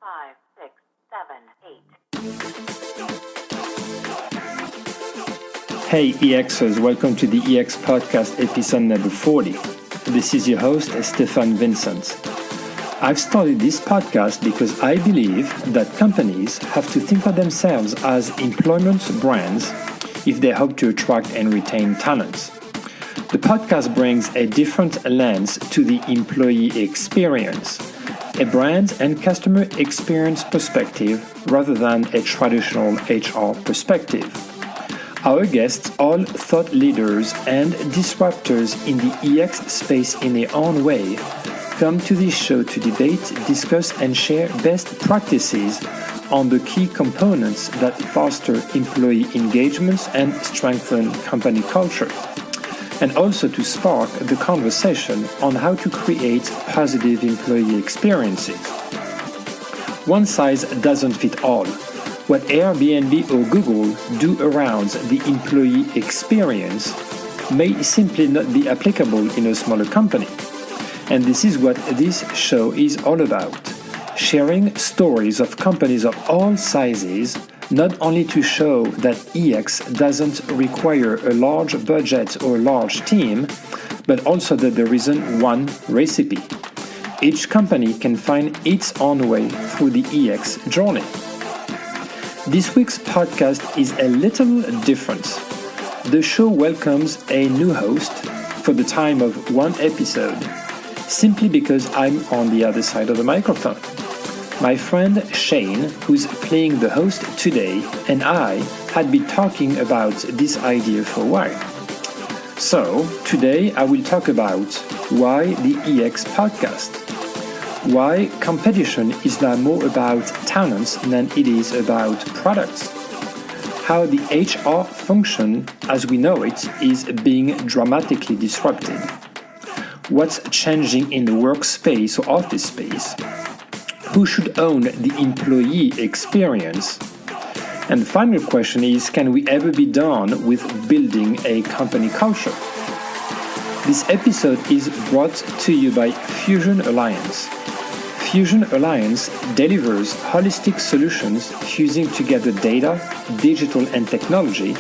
5, 6, 7, 8. Hey EXers, welcome to the EX Podcast episode number 40. This is your host, Stefan Vincent. I've started this podcast because I believe that companies have to think of themselves as employment brands if they hope to attract and retain talent. The podcast brings a different lens to the employee experience, a brand and customer experience perspective rather than a traditional HR perspective. Our guests, all thought leaders and disruptors in the EX space in their own way, come to this show to debate, discuss, and share best practices on the key components that foster employee engagements and strengthen company culture, and also to spark the conversation on how to create positive employee experiences. One size doesn't fit all. What Airbnb or Google do around the employee experience may simply not be applicable in a smaller company. And this is what this show is all about. Sharing stories of companies of all sizes, not only to show that EX doesn't require a large budget or a large team, but also that there isn't one recipe. Each company can find its own way through the EX journey. This week's podcast is a little different. The show welcomes a new host for the time of one episode, simply because I'm on the other side of the microphone. My friend Shane, who's playing the host today, and I had been talking about this idea for a while. So, today I will talk about why the EX podcast. Why competition is now more about talents than it is about products. How the HR function, as we know it, is being dramatically disrupted. What's changing in the workspace or office space? Who should own the employee experience? And the final question is, can we ever be done with building a company culture? This episode is brought to you by Fusion Alliance. Fusion Alliance delivers holistic solutions fusing together data, digital, and technology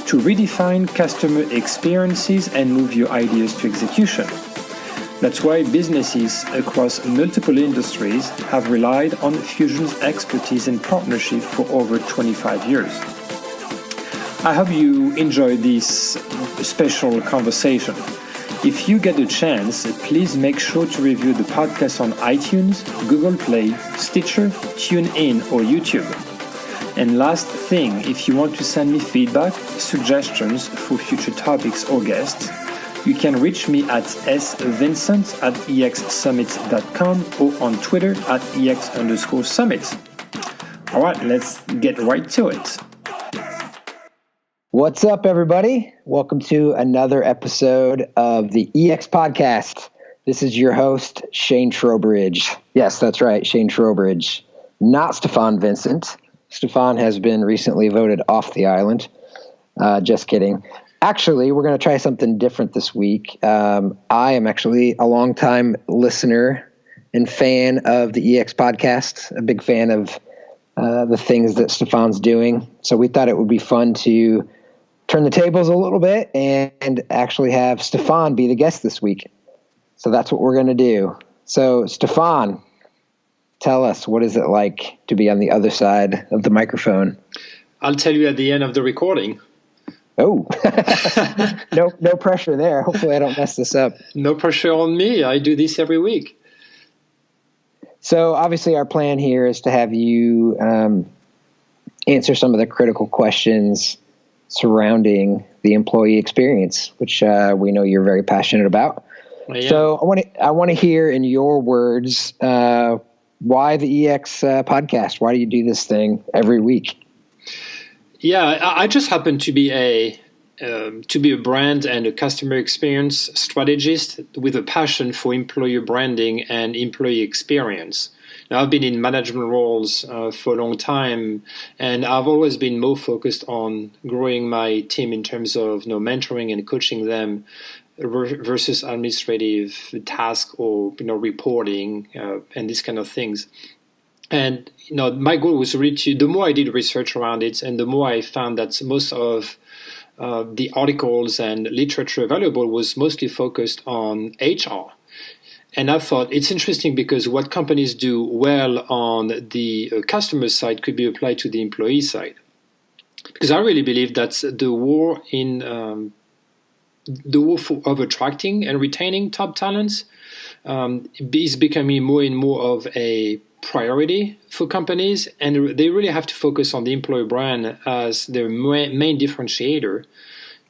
to redefine customer experiences and move your ideas to execution. That's why businesses across multiple industries have relied on Fusion's expertise and partnership for over 25 years. I hope you enjoyed this special conversation. If you get a chance, please make sure to review the podcast on iTunes, Google Play, Stitcher, TuneIn, or YouTube. And last thing, if you want to send me feedback, suggestions for future topics or guests, you can reach me at svincent@exsummit.com or on Twitter at @EX_summit. All right, let's get right to it. What's up, everybody? Welcome to another episode of the EX Podcast. This is your host, Shane Trowbridge. Yes, that's right, Shane Trowbridge, not Stefan Vincent. Stefan has been recently voted off the island. Just kidding. Actually, we're going to try something different this week. I am actually a longtime listener and fan of the EX Podcast, a big fan of the things that Stefan's doing. So we thought it would be fun to turn the tables a little bit and actually have Stefan be the guest this week. So that's what we're going to do. So Stefan, tell us, what is it like to be on the other side of the microphone? I'll tell you at the end of the recording. Oh, no pressure there. Hopefully I don't mess this up. No pressure on me. I do this every week. So obviously our plan here is to have you answer some of the critical questions surrounding the employee experience, which we know you're very passionate about. Yeah. So I want to hear in your words why the EX podcast. Why do you do this thing every week? Yeah, I just happen to be a brand and a customer experience strategist with a passion for employer branding and employee experience. Now, I've been in management roles for a long time, and I've always been more focused on growing my team in terms of mentoring and coaching them versus administrative tasks or reporting and these kind of things. And my goal was really the more I did research around it, and the more I found that most of the articles and literature available was mostly focused on HR. And I thought it's interesting because what companies do well on the customer side could be applied to the employee side. Because I really believe that the war of attracting and retaining top talents is becoming more and more of a priority for companies, and they really have to focus on the employer brand as their main differentiator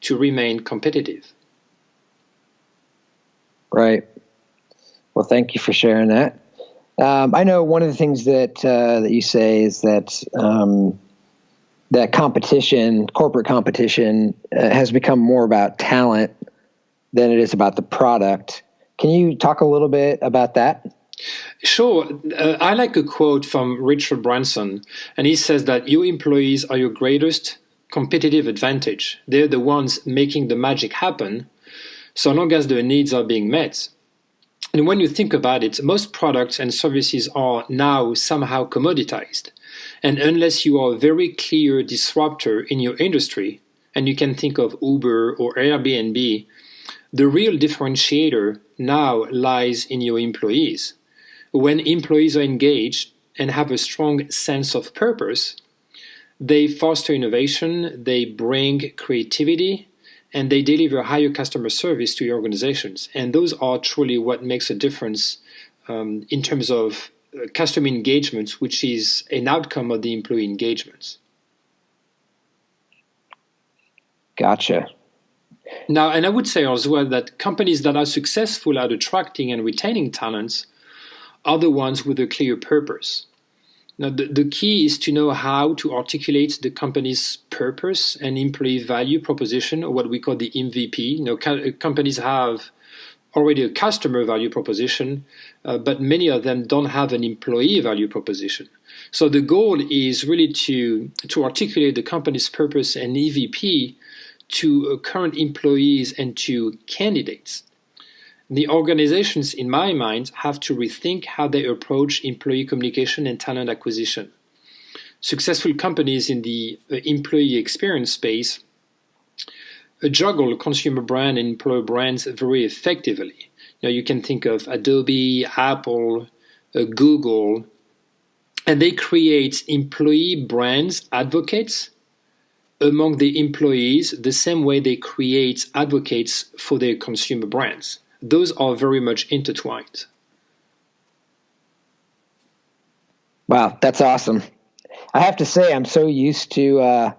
to remain competitive. Right. Well, thank you for sharing that. I know one of the things that you say is that that competition, corporate competition, has become more about talent than it is about the product. Can you talk a little bit about that? Sure. I like a quote from Richard Branson, and he says that your employees are your greatest competitive advantage. They're the ones making the magic happen, so long as their needs are being met. And when you think about it, most products and services are now somehow commoditized. And unless you are a very clear disruptor in your industry, and you can think of Uber or Airbnb, the real differentiator now lies in your employees. When employees are engaged and have a strong sense of purpose, they foster innovation, they bring creativity, and they deliver higher customer service to your organizations. And those are truly what makes a difference in terms of customer engagement, which is an outcome of the employee engagements. Gotcha. Now, and I would say as well that companies that are successful at attracting and retaining talents are the ones with a clear purpose. Now, the key is to know how to articulate the company's purpose and employee value proposition, or what we call the MVP. Companies have already a customer value proposition, but many of them don't have an employee value proposition. So the goal is really to articulate the company's purpose and EVP to current employees and to candidates. The organizations, in my mind, have to rethink how they approach employee communication and talent acquisition. Successful companies in the employee experience space juggle consumer brand and employer brands very effectively. You can think of Adobe, Apple, Google, and they create employee brands advocates among the employees the same way they create advocates for their consumer brands. Those are very much intertwined. Wow, that's awesome. I have to say, I'm so used to,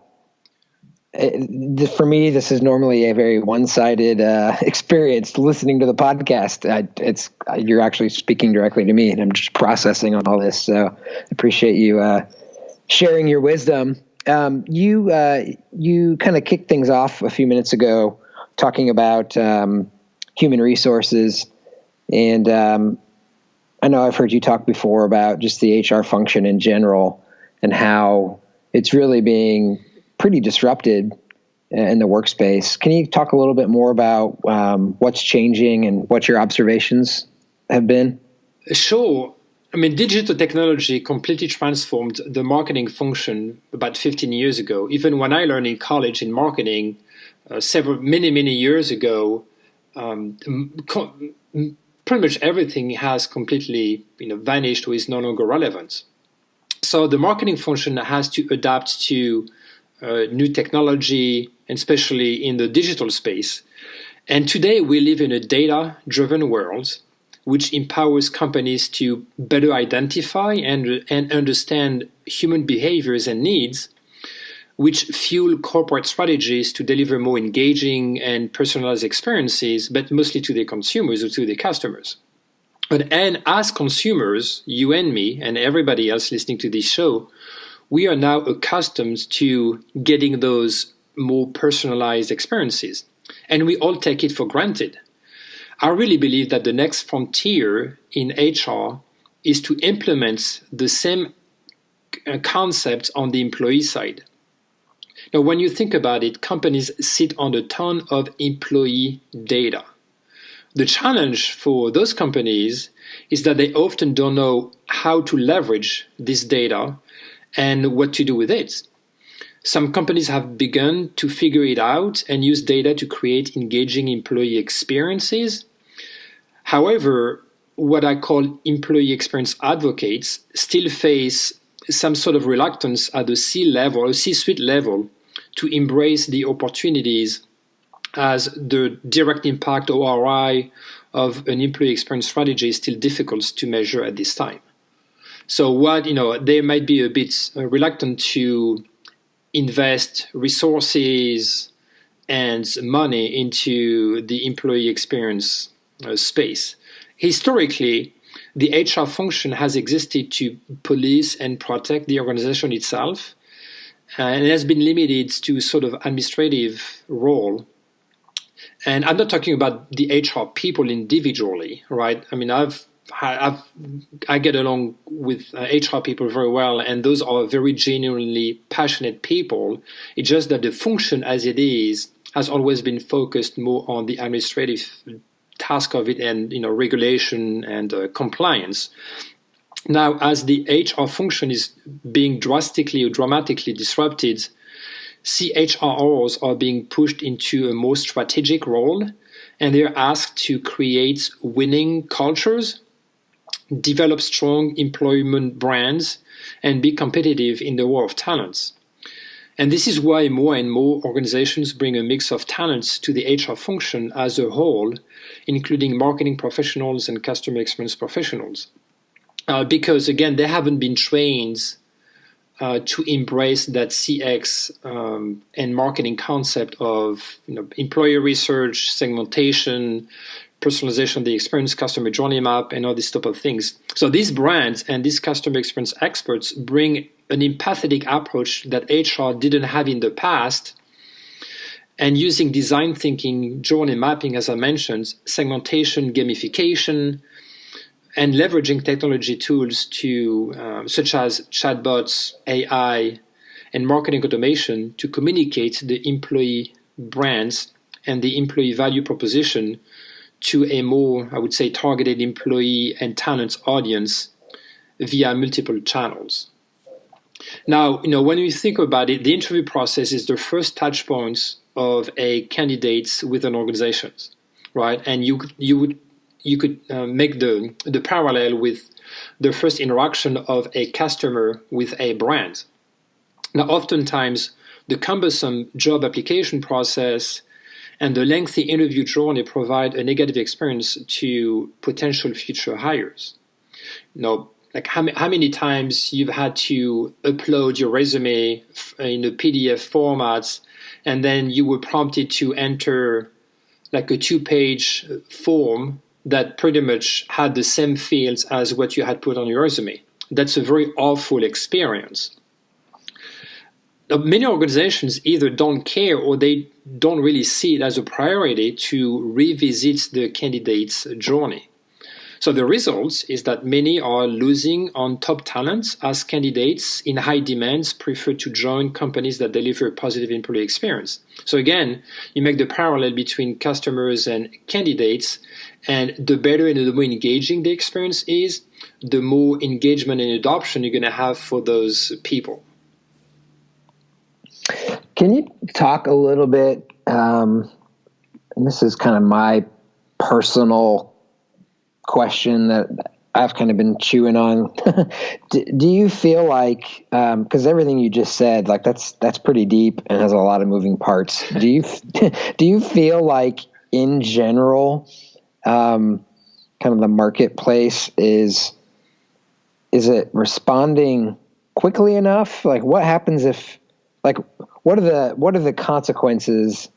for me, this is normally a very one-sided experience listening to the podcast. You're actually speaking directly to me, and I'm just processing on all this. So I appreciate you sharing your wisdom. You kind of kicked things off a few minutes ago talking about human resources. And I know I've heard you talk before about just the HR function in general and how it's really being pretty disrupted in the workspace. Can you talk a little bit more about what's changing and what your observations have been? Sure. I mean, digital technology completely transformed the marketing function about 15 years ago. Even when I learned in college in marketing many years ago, pretty much everything has completely vanished or is no longer relevant. So the marketing function has to adapt to new technology, and especially in the digital space. And today we live in a data-driven world, which empowers companies to better identify and understand human behaviors and needs, which fuel corporate strategies to deliver more engaging and personalized experiences, but mostly to their consumers or to their customers. And as consumers, you and me and everybody else listening to this show, we are now accustomed to getting those more personalized experiences, and we all take it for granted. I really believe that the next frontier in HR is to implement the same concept on the employee side. Now, when you think about it, companies sit on a ton of employee data. The challenge for those companies is that they often don't know how to leverage this data and what to do with it. Some companies have begun to figure it out and use data to create engaging employee experiences. However, what I call employee experience advocates still face some sort of reluctance at the C-level or C-suite level to embrace the opportunities as the direct impact or ROI of an employee experience strategy is still difficult to measure at this time. So they might be a bit reluctant to invest resources and money into the employee experience space. Historically, the HR function has existed to police and protect the organization itself, and it has been limited to sort of administrative role. And I'm not talking about the HR people individually, right? I mean, I get along with HR people very well, and those are very genuinely passionate people. It's just that the function as it is has always been focused more on the administrative task of it and regulation and compliance. Now, as the HR function is being drastically or dramatically disrupted, CHROs are being pushed into a more strategic role, and they're asked to create winning cultures, develop strong employment brands, and be competitive in the war of talents. And this is why more and more organizations bring a mix of talents to the HR function as a whole, including marketing professionals and customer experience professionals. Because, again, they haven't been trained to embrace that CX and marketing concept of employee research, segmentation, personalization of the experience, customer journey map, and all these type of things. So these brands and these customer experience experts bring an empathetic approach that HR didn't have in the past, and using design thinking, journey mapping, as I mentioned, segmentation, gamification, and leveraging technology tools to such as chatbots, AI, and marketing automation to communicate the employee brands and the employee value proposition to a more, I would say, targeted employee and talent audience via multiple channels. Now, when you think about it, the interview process is the first touch points of a candidate with an organization, right? And you could make the parallel with the first interaction of a customer with a brand. Now, oftentimes, the cumbersome job application process and the lengthy interview journey provide a negative experience to potential future hires. Like how many times you've had to upload your resume in a PDF format, and then you were prompted to enter like a 2-page form that pretty much had the same fields as what you had put on your resume. That's a very awful experience. Now, many organizations either don't care or they don't really see it as a priority to revisit the candidate's journey. So the result is that many are losing on top talent as candidates in high demands prefer to join companies that deliver a positive employee experience. So again, you make the parallel between customers and candidates, and the better and the more engaging the experience is, the more engagement and adoption you're going to have for those people. Can you talk a little bit, and this is kind of my personal question that I've kind of been chewing on. Do you feel like, because everything you just said, like that's pretty deep and has a lot of moving parts. Do you feel like in general, kind of the marketplace is it responding quickly enough? Like what happens if, like, what are the consequences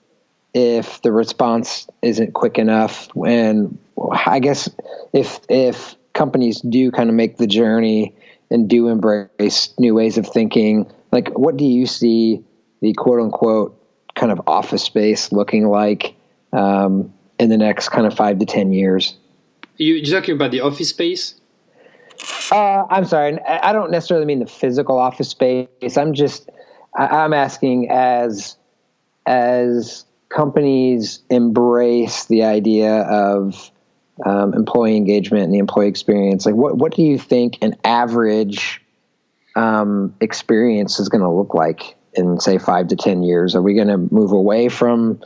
if the response isn't quick enough? And I guess if companies do kind of make the journey and do embrace new ways of thinking, like what do you see the quote unquote kind of office space looking like in the next kind of 5 to 10 years? You're talking about the office space? I'm sorry. I don't necessarily mean the physical office space. I'm asking as companies embrace the idea of employee engagement and the employee experience, like what do you think an average experience is going to look like in, say, 5 to 10 years? Are we going to move away from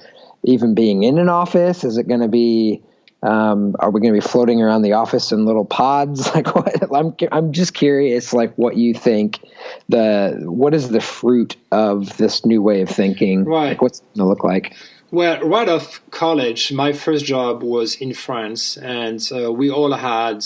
even being in an office? Is it going to be, are we going to be floating around the office in little pods? Like, I'm just curious, like, what you think what is the fruit of this new way of thinking? Right. Like, what's it going to look like? Well, right off college, my first job was in France, and we all had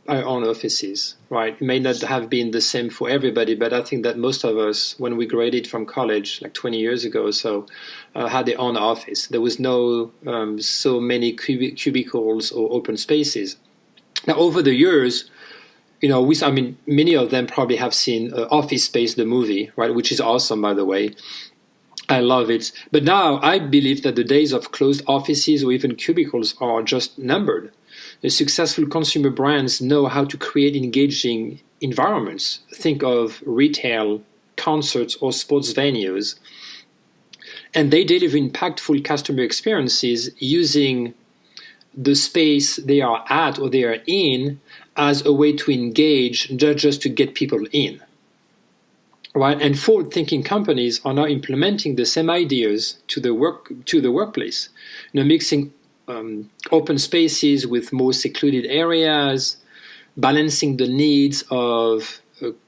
our own offices, right? It may not have been the same for everybody, but I think that most of us, when we graduated from college, like 20 years ago or so, had their own office. There was no so many cubicles or open spaces. Now, over the years, many of them probably have seen Office Space, the movie, right, which is awesome, by the way. I love it. But now I believe that the days of closed offices or even cubicles are just numbered. The successful consumer brands know how to create engaging environments. Think of retail, concerts, or sports venues. And they deliver impactful customer experiences using the space they are at or they are in as a way to engage, not just to get people in. Right, and forward-thinking companies are now implementing the same ideas to the workplace. Mixing open spaces with more secluded areas, balancing the needs of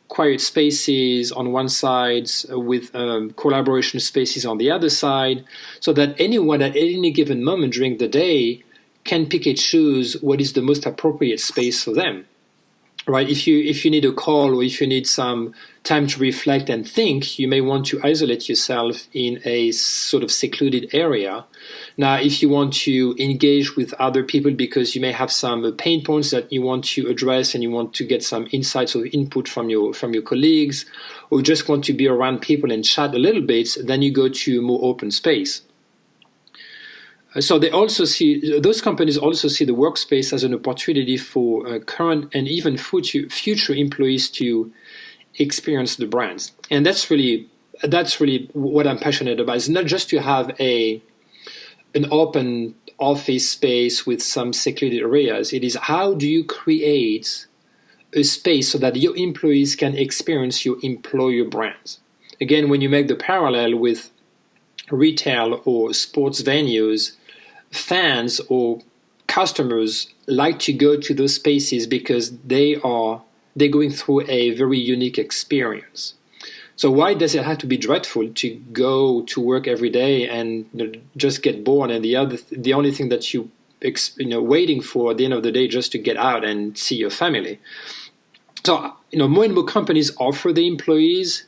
quiet spaces on one side with collaboration spaces on the other side, so that anyone at any given moment during the day can pick and choose what is the most appropriate space for them. Right, if you need a call or if you need some time to reflect and think, you may want to isolate yourself in a sort of secluded area. Now, if you want to engage with other people because you may have some pain points that you want to address and you want to get some insights or input from your colleagues, or just want to be around people and chat a little bit, then you go to more open space. So those companies also see the workspace as an opportunity for current and even future employees to experience the brands. And that's really what I'm passionate about. It's not just to have an open office space with some secluded areas. It is, how do you create a space so that your employees can experience your employer brands? Again, when you make the parallel with retail or sports venues, fans or customers like to go to those spaces because they're going through a very unique experience. So why does it have to be dreadful to go to work every day and just get bored, and the only thing that you waiting for at the end of the day just to get out and see your family? So more and more companies offer the employees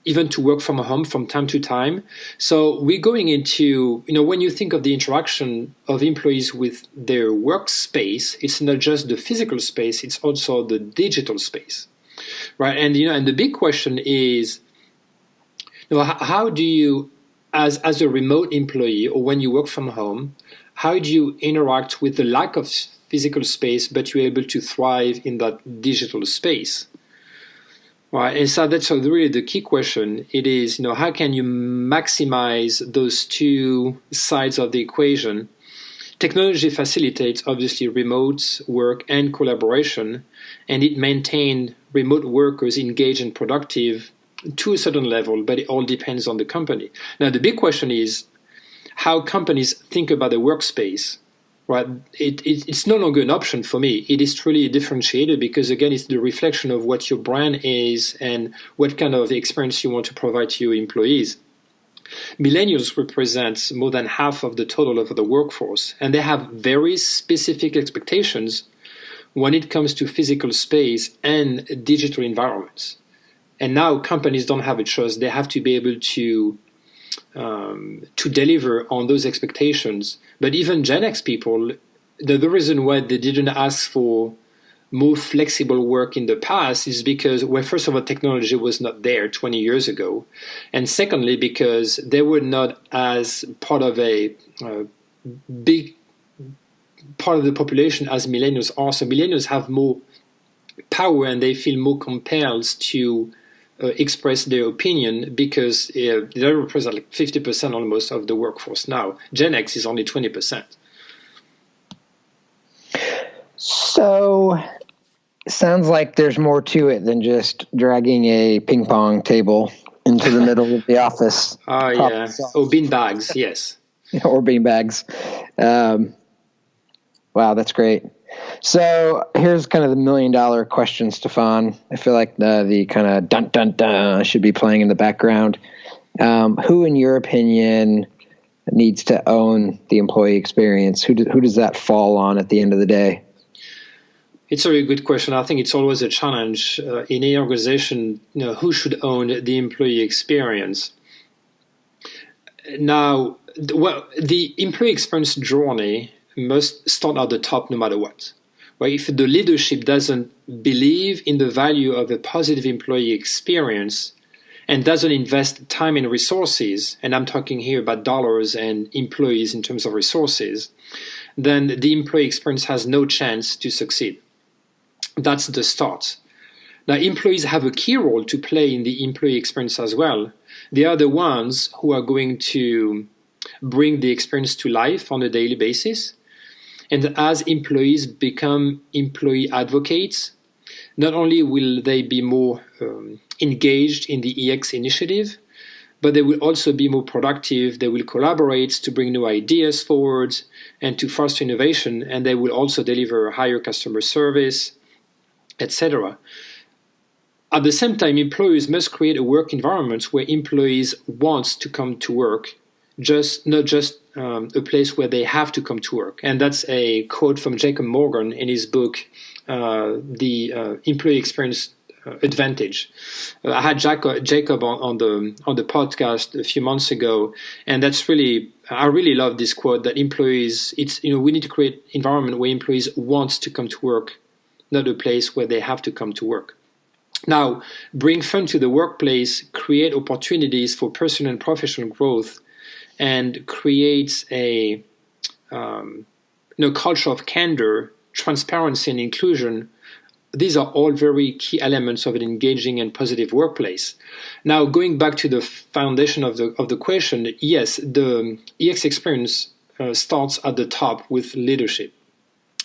even to work from home from time to time. So we're going into, when you think of the interaction of employees with their workspace, it's not just the physical space, it's also the digital space, right? And, and the big question is, how do you, as a remote employee or when you work from home, how do you interact with the lack of physical space, but you're able to thrive in that digital space? Right, and so that's really the key question. It is, how can you maximize those two sides of the equation? Technology facilitates, obviously, remote work and collaboration, and it maintains remote workers engaged and productive to a certain level, but it all depends on the company. Now, the big question is how companies think about the workspace. Right, it's no longer an option for me. It is truly differentiated because, again, it's the reflection of what your brand is and what kind of experience you want to provide to your employees. Millennials represent more than half of the total of the workforce, and they have very specific expectations when it comes to physical space and digital environments. And now companies don't have a choice. They have to be able to deliver on those expectations. But even Gen X people, the reason why they didn't ask for more flexible work in the past is because, well, first of all, technology was not there 20 years ago. And secondly, because they were not as part of a big part of the population as millennials are. So millennials have more power and they feel more compelled to express their opinion because they represent like 50% almost of the workforce now. Gen X is only 20%. So sounds like there's more to it than just dragging a ping pong table into the middle of the office. Yeah. Or bean bags, yes. Or bean bags. Wow, that's great. So here's kind of the $1 million question, Stefan. I feel like the kind of dun dun dun should be playing in the background. Who, in your opinion, needs to own the employee experience? Who does that fall on at the end of the day? It's a very good question. I think it's always a challenge in any organization. Who should own the employee experience? Now, the employee experience journey must start at the top no matter what. Right? If the leadership doesn't believe in the value of a positive employee experience and doesn't invest time and resources, and I'm talking here about dollars and employees in terms of resources, then the employee experience has no chance to succeed. That's the start. Now, employees have a key role to play in the employee experience as well. They are the ones who are going to bring the experience to life on a daily basis. And as employees become employee advocates, not only will they be more engaged in the EX initiative, but they will also be more productive. They will collaborate to bring new ideas forward and to foster innovation, and they will also deliver higher customer service, etc. At the same time, employers must create a work environment where employees want to come to work, not just a place where they have to come to work. And that's a quote from Jacob Morgan in his book, The Employee Experience Advantage. I had Jacob on the podcast a few months ago, and I really love this quote that employees, we need to create an environment where employees want to come to work, not a place where they have to come to work. Now, bring fun to the workplace, create opportunities for personal and professional growth, and create a culture of candor, transparency, and inclusion. These are all very key elements of an engaging and positive workplace. Now, going back to the foundation of the question, yes, the EX experience starts at the top with leadership.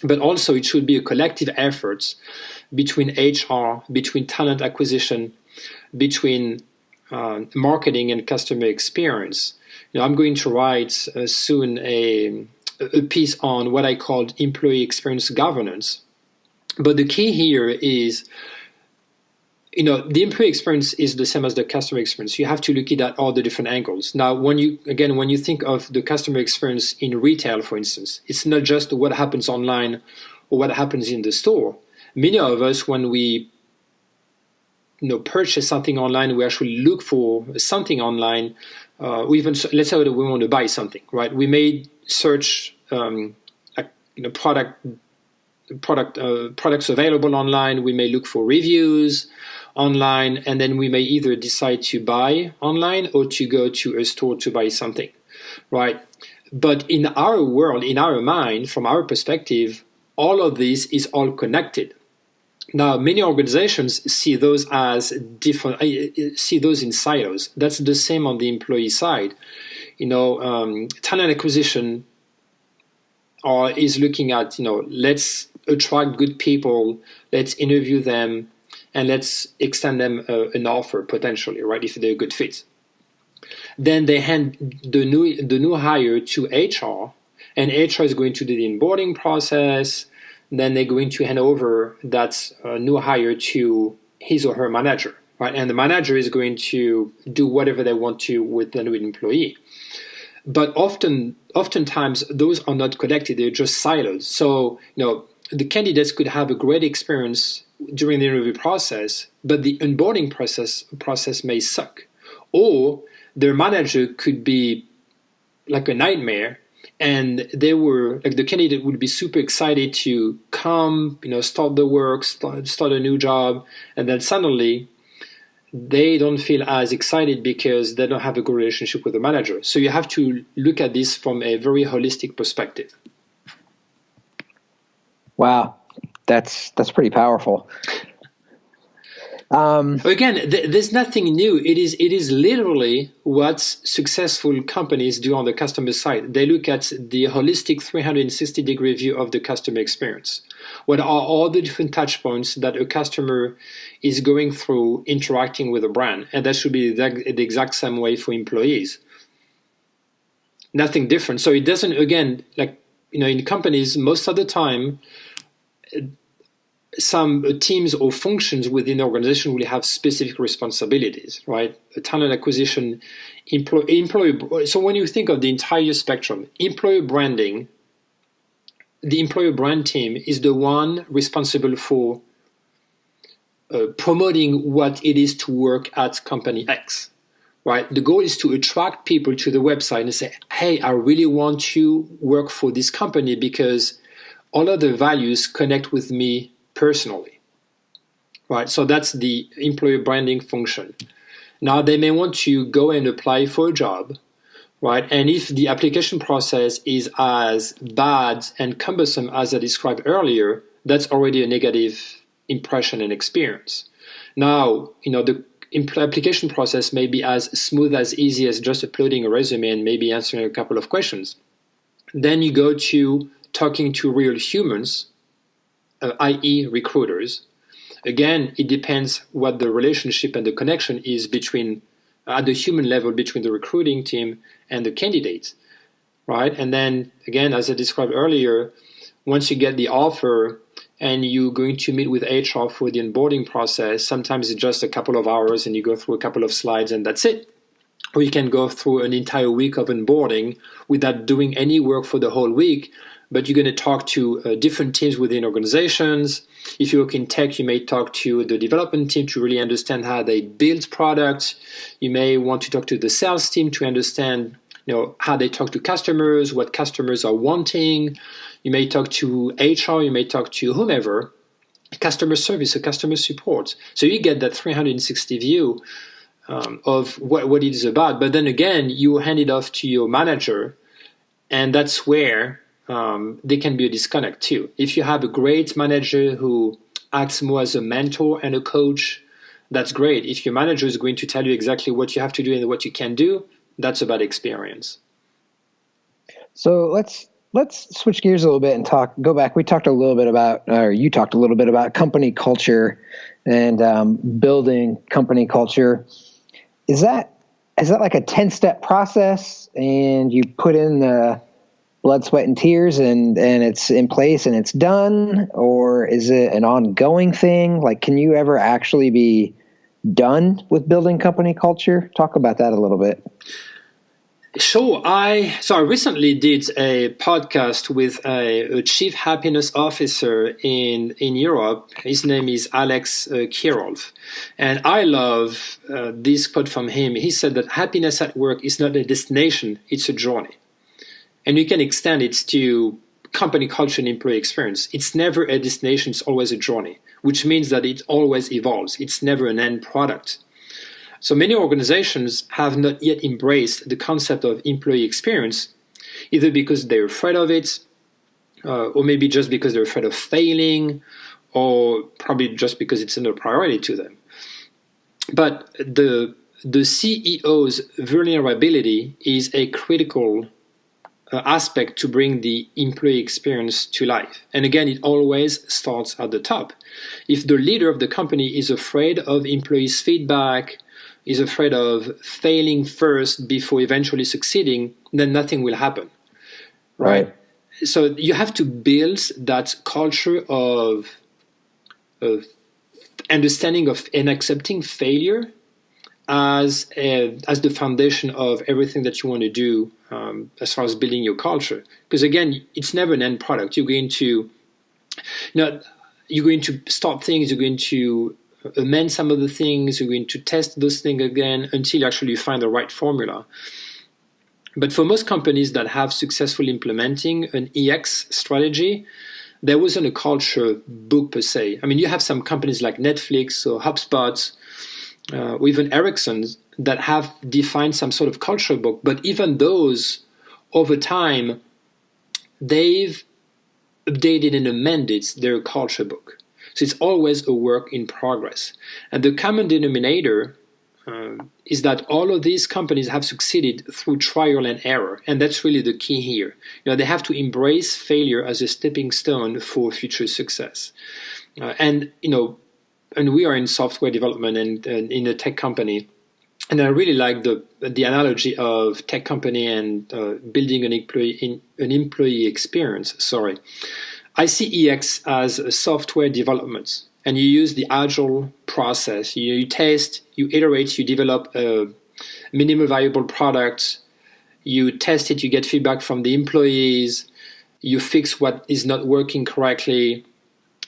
But also it should be a collective effort between HR, between talent acquisition, between marketing and customer experience. I'm going to write soon a piece on what I called employee experience governance. But the key here is, the employee experience is the same as the customer experience. You have to look at all the different angles. Now, when you think of the customer experience in retail, for instance, it's not just what happens online or what happens in the store. Many of us, when we purchase something online, we actually look for something online. Let's say that we want to buy something, right? We may search products available online. We may look for reviews online, and then we may either decide to buy online or to go to a store to buy something, right? But in our world, in our mind, from our perspective, all of this is all connected. Now, many organizations see those as different, see those in silos. That's the same on the employee side. Talent acquisition is looking at, let's attract good people, let's interview them, and let's extend them an offer potentially, right, if they're a good fit. Then they hand the new hire to HR, and HR is going to do the onboarding process. Then they're going to hand over that new hire to his or her manager, right? And the manager is going to do whatever they want to with the new employee. But oftentimes those are not connected; they're just silos. So the candidates could have a great experience during the interview process, but the onboarding process may suck, or their manager could be like a nightmare. And the candidate would be super excited to come, start the work, start a new job, and then suddenly they don't feel as excited because they don't have a good relationship with the manager. So you have to look at this from a very holistic perspective. Wow, that's pretty powerful. Again, there's nothing new. It is literally what successful companies do on the customer side. They look at the holistic 360-degree view of the customer experience. What are all the different touch points that a customer is going through interacting with a brand? And that should be the exact same way for employees. Nothing different. So it doesn't, again, in companies, most of the time, some teams or functions within the organization will have specific responsibilities, right? A talent acquisition, employee. So when you think of the entire spectrum, employer branding, the employer brand team is the one responsible for promoting what it is to work at company X, right? The goal is to attract people to the website and say, hey, I really want to work for this company because all of the values connect with me personally, right? So that's the employer branding function. Now they may want to go and apply for a job, right? And if the application process is as bad and cumbersome as I described earlier, that's already a negative impression and experience. Now, the application process may be as smooth as easy as just uploading a resume and maybe answering a couple of questions. Then you go to talking to real humans, i.e. recruiters. Again, it depends what the relationship and the connection is between, at the human level, between the recruiting team and the candidates, right? And then, again, as I described earlier, once you get the offer and you're going to meet with HR for the onboarding process, sometimes it's just a couple of hours and you go through a couple of slides and that's it. Or you can go through an entire week of onboarding without doing any work for the whole week, but you're going to talk to different teams within organizations. If you work in tech, you may talk to the development team to really understand how they build products. You may want to talk to the sales team to understand, how they talk to customers, what customers are wanting. You may talk to HR, you may talk to whomever, customer service or customer support. So you get that 360 view of what it is about. But then again, you hand it off to your manager, and that's where there can be a disconnect too. If you have a great manager who acts more as a mentor and a coach, that's great. If your manager is going to tell you exactly what you have to do and what you can do, that's a bad experience. So let's switch gears a little bit and go back. We talked a little bit about, or you talked a little bit about company culture and building company culture. Is that like a 10-step process and you put in the blood, sweat, and tears and it's in place and it's done? Or is it an ongoing thing? Like, can you ever actually be done with building company culture? Talk about that a little bit. Sure. I recently did a podcast with a chief happiness officer in Europe. His name is Alex Kirolf. And I love this quote from him. He said that happiness at work is not a destination, it's a journey. And you can extend it to company culture and employee experience. It's never a destination, it's always a journey, which means that it always evolves. It's never an end product. So many organizations have not yet embraced the concept of employee experience, either because they're afraid of it, or maybe just because they're afraid of failing, or probably just because it's not a priority to them. But the CEO's vulnerability is a critical aspect to bring the employee experience to life. And again, it always starts at the top. If the leader of the company is afraid of employees' feedback, is afraid of failing first before eventually succeeding, then nothing will happen. Right? So you have to build that culture of understanding of and accepting failure as the foundation of everything that you want to do as far as building your culture. Because again, it's never an end product. You're going to start things, you're going to amend some of the things, you're going to test those things again until you actually find the right formula. But for most companies that have successfully implementing an EX strategy, there wasn't a culture book per se. I mean, you have some companies like Netflix or HubSpot, or even Ericsson, that have defined some sort of culture book. But even those, over time, they've updated and amended their culture book. So it's always a work in progress. And the common denominator is that all of these companies have succeeded through trial and error. And that's really the key here. They have to embrace failure as a stepping stone for future success. And we are in software development and in a tech company. And I really like the analogy of tech company and building an employee experience. Sorry, I see EX as a software development, and you use the agile process. You test, you iterate, you develop a minimal viable product. You test it, you get feedback from the employees. You fix what is not working correctly,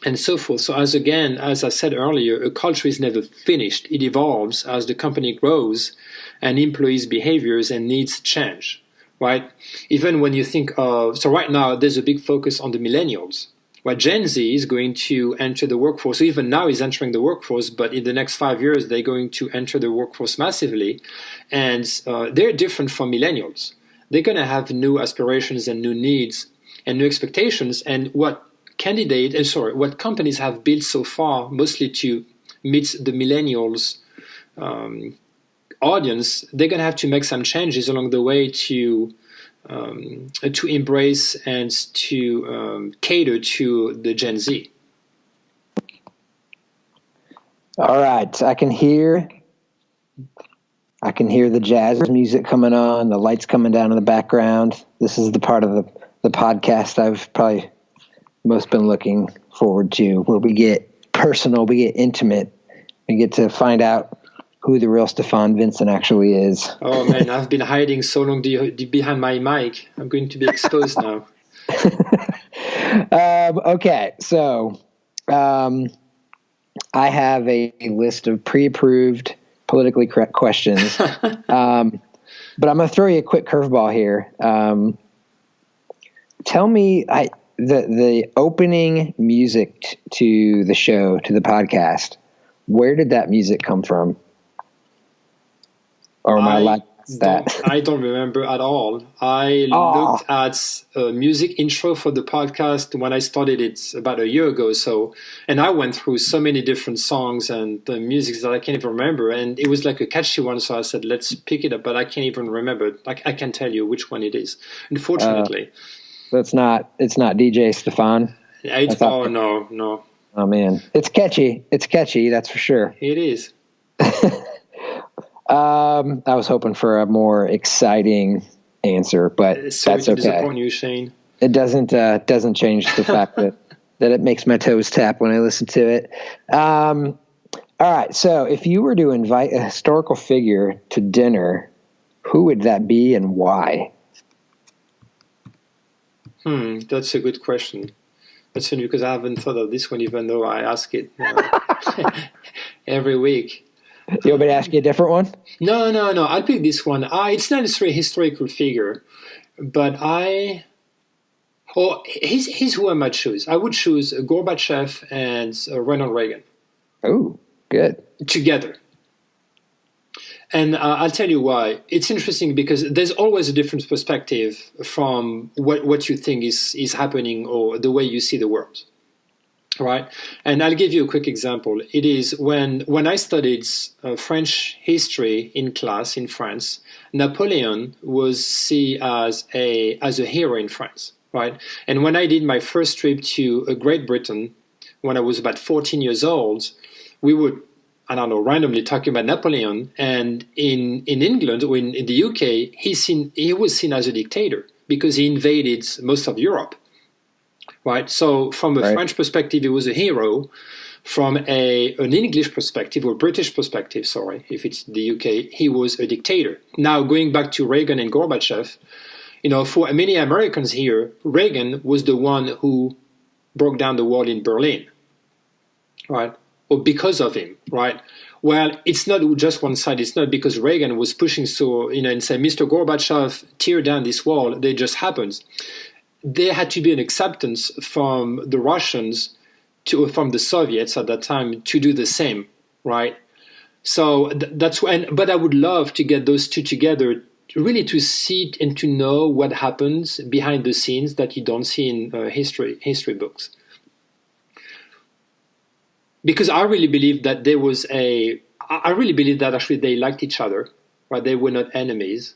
and so forth. So as I said earlier, a culture is never finished. It evolves as the company grows and employees' behaviors and needs change, right? Even when you think of, so right now there's a big focus on the millennials. Well, Gen Z is going to enter the workforce. So even now is entering the workforce, but in the next 5 years, they're going to enter the workforce massively. And they're different from millennials. They're going to have new aspirations and new needs and new expectations. And what companies have built so far, mostly to meet the millennials audience, they're going to have to make some changes along the way to embrace and to cater to the Gen Z. All right, I can hear the jazz music coming on, the lights coming down in the background. This is the part of the podcast I've probably most been looking forward to, where we get personal, we get intimate, we get to find out who the real Stefan Vincent actually is. Oh man, I've been hiding so long behind my mic. I'm going to be exposed now. Okay, so I have a list of pre-approved, politically correct questions, but I'm going to throw you a quick curveball here. Tell me, the opening music to the show, to the podcast, where did that music come from? Or am I allowed that? I don't remember at all. I looked at a music intro for the podcast when I started it about a year ago. And I went through so many different songs and the music that I can't even remember. And it was like a catchy one, so I said, let's pick it up. But I can't even remember. I can't tell you which one it is, unfortunately. It's not DJ Stefan. No. Oh man, it's catchy. It's catchy, that's for sure. It is. I was hoping for a more exciting answer, but sorry that's to okay. Disappoint you, Shane. It doesn't change the fact that it makes my toes tap when I listen to it. All right, so if you were to invite a historical figure to dinner, who would that be and why? That's a good question. That's funny because I haven't thought of this one, even though I ask it every week. You want me to ask you a different one? No. I'll pick this one. It's not necessarily a historical figure, but here's who I might choose. I would choose Gorbachev and Ronald Reagan. Oh, good. Together. And I'll tell you why. It's interesting because there's always a different perspective from what you think is happening or the way you see the world, right? And I'll give you a quick example. It is when I studied French history in class in France, Napoleon was seen as a hero in France, right? And when I did my first trip to Great Britain, when I was about 14 years old, we would, I don't know, randomly talking about Napoleon, and in England or in the UK, he was seen as a dictator because he invaded most of Europe, right? So from a French perspective, he was a hero. From an English perspective or British perspective, sorry, if it's the UK, he was a dictator. Now going back to Reagan and Gorbachev, for many Americans here, Reagan was the one who broke down the wall in Berlin, right? Or because of him, right? Well, it's not just one side. It's not because Reagan was pushing and say, Mr. Gorbachev, tear down this wall. That just happens. There had to be an acceptance from the Russians, from the Soviets at that time, to do the same, right? So that's when. But I would love to get those two together, really to see and to know what happens behind the scenes that you don't see in history books. because I really believe that I really believe that actually they liked each other, right? They were not enemies,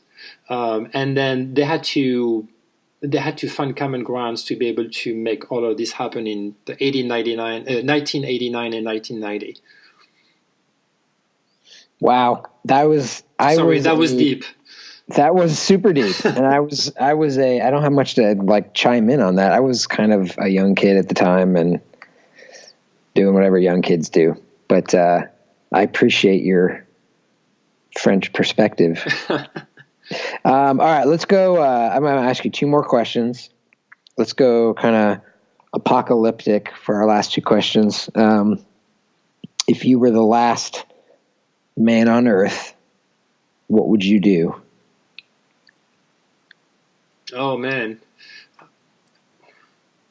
and then they had to find common grounds to be able to make all of this happen in the 1989 and 1990. Wow, that was deep. That was super deep, and I don't have much to like chime in on that. I was kind of a young kid at the time and doing whatever young kids do, but I appreciate your French perspective. All right, let's go. I'm going to ask you two more questions. Let's go kind of apocalyptic for our last two questions. If you were the last man on Earth, what would you do? Oh man.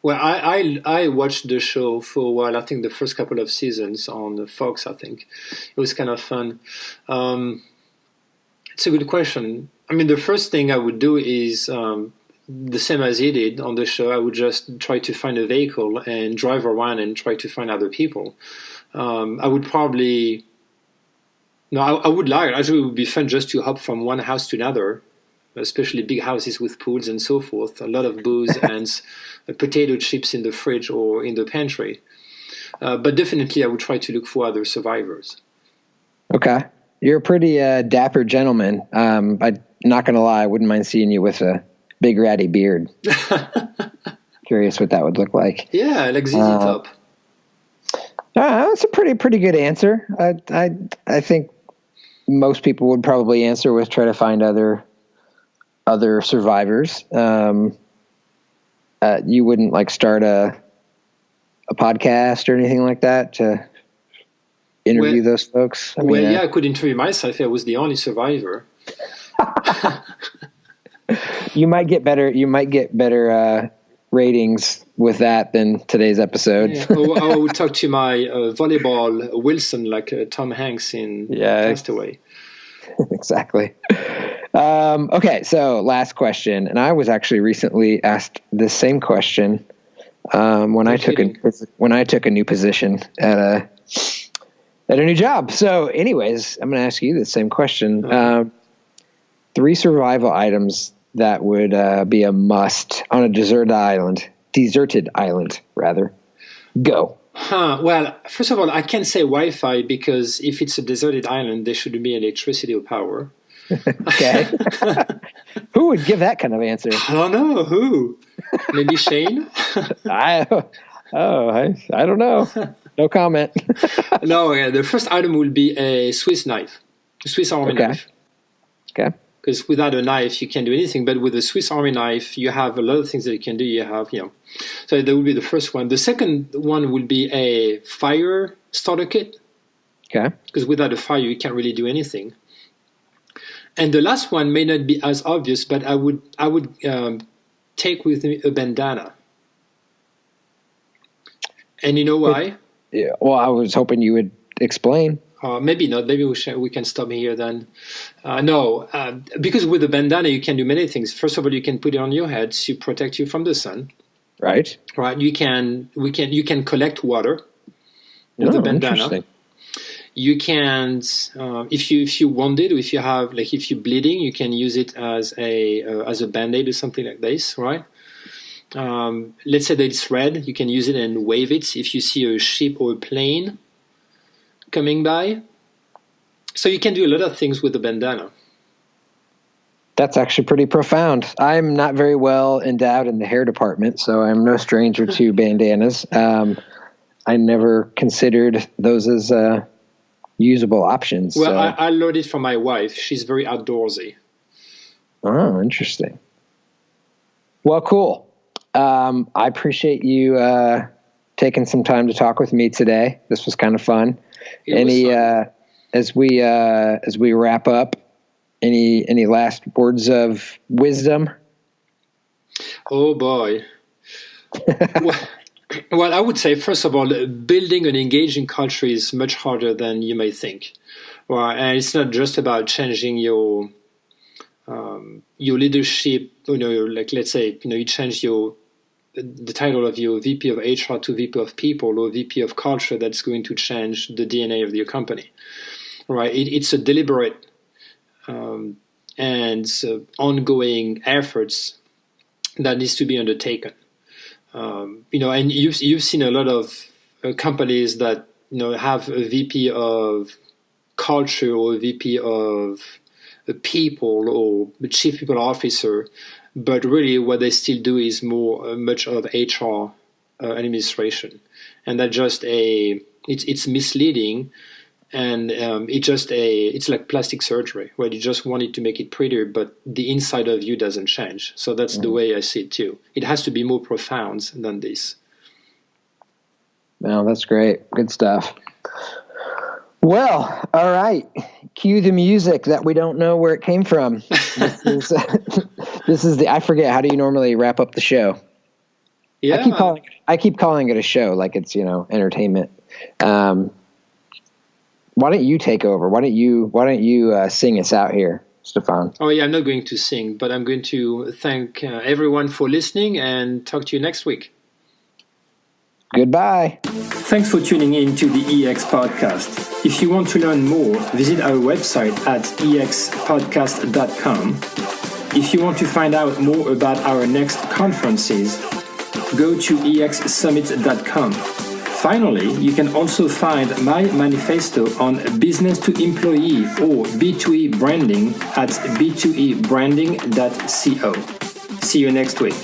Well, I watched the show for a while. I think the first couple of seasons on Fox. I think it was kind of fun. It's a good question. I mean, the first thing I would do is the same as he did on the show. I would just try to find a vehicle and drive around and try to find other people. I would probably. No, I would like. Actually, it would be fun just to hop from one house to another, especially big houses with pools and so forth. A lot of booze and potato chips in the fridge or in the pantry. But definitely, I would try to look for other survivors. Okay. You're a pretty dapper gentleman. I'm not going to lie. I wouldn't mind seeing you with a big ratty beard. Curious what that would look like. Yeah, like ZZ Top. That's a pretty good answer. I think most people would probably answer with try to find other survivors. You wouldn't like start a podcast or anything like that to interview those folks? I mean, I could interview myself if I was the only survivor. You might get better ratings with that than today's episode. Yeah. I would talk to my volleyball Wilson like Tom Hanks in Castaway. Exactly. Okay, so last question, and I was actually recently asked the same question when I took a new position at a new job. So, anyways, I'm going to ask you the same question. Okay. 3 survival items that would be a must on a deserted island, rather. Go. Well, first of all, I can't say Wi-Fi because if it's a deserted island, there should be electricity or power. Okay. Who would give that kind of answer? I don't know. Who? Maybe Shane? I don't know. No comment. No, the first item will be a Swiss Army knife. Okay. Because without a knife, you can't do anything. But with a Swiss Army knife, you have a lot of things that you can do. You have, So that would be the first one. The second one will be a fire starter kit. Okay. Because without a fire, you can't really do anything. And the last one may not be as obvious, but I would take with me a bandana. And you know why? Yeah. Well, I was hoping you would explain. Maybe not. Maybe we can stop here then. No, because with a bandana you can do many things. First of all, you can put it on your head to protect you from the sun. Right. Right. You can collect water with a bandana. Interesting. You can, if you want it, or if you're bleeding, you can use it as a band-aid or something like this, right? Let's say that it's red, you can use it and wave it if you see a ship or a plane coming by. So you can do a lot of things with a bandana. That's actually pretty profound. I'm not very well endowed in the hair department, so I'm no stranger to bandanas. I never considered those as usable options. Well, I learned it from my wife. She's very outdoorsy. Oh, interesting. Well, cool. I appreciate you taking some time to talk with me today. This was kind of fun. As we wrap up, any last words of wisdom? Oh boy. Well, I would say, first of all, building an engaging culture is much harder than you may think. Well, and it's not just about changing your leadership. Like let's say, you change your the title of your VP of HR to VP of People or VP of Culture that's going to change the DNA of your company, right? It's a deliberate and ongoing efforts that needs to be undertaken. And you've seen a lot of companies that have a VP of Culture or a VP of People or the Chief People Officer. But really, what they still do is much of HR administration, and that it's misleading, and it's like plastic surgery where you just want it to make it prettier, but the inside of you doesn't change. So that's the way I see it too. It has to be more profound than this. Well, that's great. Good stuff. Well, all right. Cue the music that we don't know where it came from. This is I forget, how do you normally wrap up the show? Yeah. I keep calling it a show like it's, entertainment. Why don't you take over? Why don't you sing us out here, Stefan? Oh yeah, I'm not going to sing, but I'm going to thank everyone for listening and talk to you next week. Goodbye. Thanks for tuning in to the EX Podcast. If you want to learn more, visit our website at expodcast.com. If you want to find out more about our next conferences, go to exsummit.com. Finally, you can also find my manifesto on business to employee or B2E branding at b2ebranding.co. See you next week.